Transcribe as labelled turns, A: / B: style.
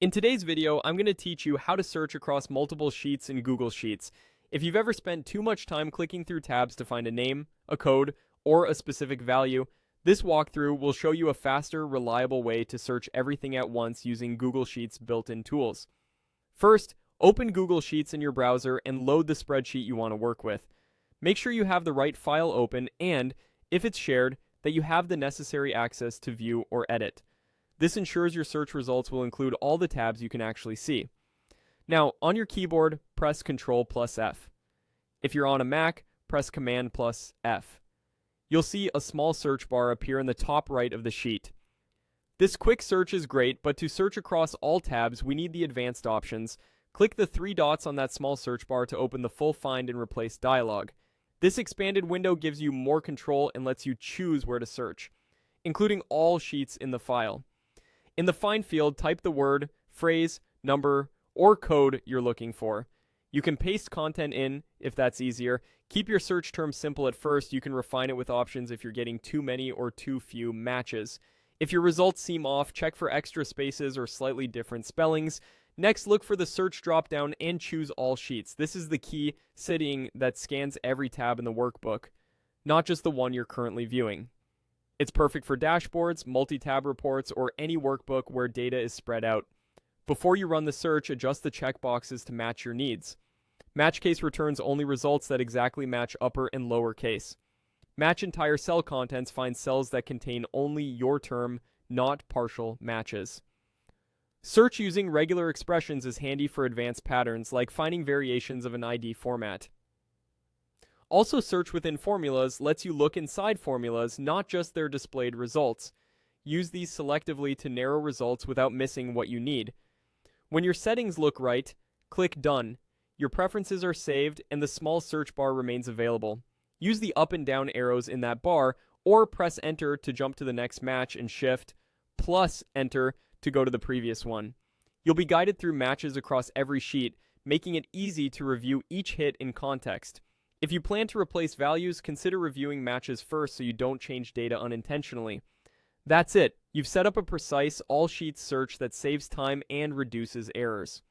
A: In today's video, I'm going to teach you how to search across multiple sheets in Google Sheets. If you've ever spent too much time clicking through tabs to find a name, a code, or a specific value, this walkthrough will show you a faster, reliable way to search everything at once using Google Sheets' built-in tools. First, open Google Sheets in your browser and load the spreadsheet you want to work with. Make sure you have the right file open and, if it's shared, that you have the necessary access to view or edit. This ensures your search results will include all the tabs you can actually see. Now, on your keyboard, press Ctrl plus F. If you're on a Mac, press Command plus F. You'll see a small search bar appear in the top right of the sheet. This quick search is great, but to search across all tabs, we need the advanced options. Click the three dots on that small search bar to open the full Find and Replace dialog. This expanded window gives you more control and lets you choose where to search, including all sheets in the file. In the Find field, type the word, phrase, number, or code you're looking for. You can paste content in if that's easier. Keep your search term simple at first. You can refine it with options if you're getting too many or too few matches. If your results seem off, check for extra spaces or slightly different spellings. Next, look for the search dropdown and choose all sheets. This is the key setting that scans every tab in the workbook, not just the one you're currently viewing. It's perfect for dashboards, multi-tab reports, or any workbook where data is spread out. Before you run the search, adjust the checkboxes to match your needs. Match case returns only results that exactly match upper and lower case. Match entire cell contents finds cells that contain only your term, not partial matches. Search using regular expressions is handy for advanced patterns, like finding variations of an ID format. Also, search within formulas lets you look inside formulas, not just their displayed results. Use these selectively to narrow results without missing what you need. When your settings look right, click Done. Your preferences are saved and the small search bar remains available. Use the up and down arrows in that bar, or press Enter to jump to the next match and Shift plus Enter to go to the previous one. You'll be guided through matches across every sheet, making it easy to review each hit in context. If you plan to replace values, consider reviewing matches first so you don't change data unintentionally. That's it. You've set up a precise all-sheets search that saves time and reduces errors.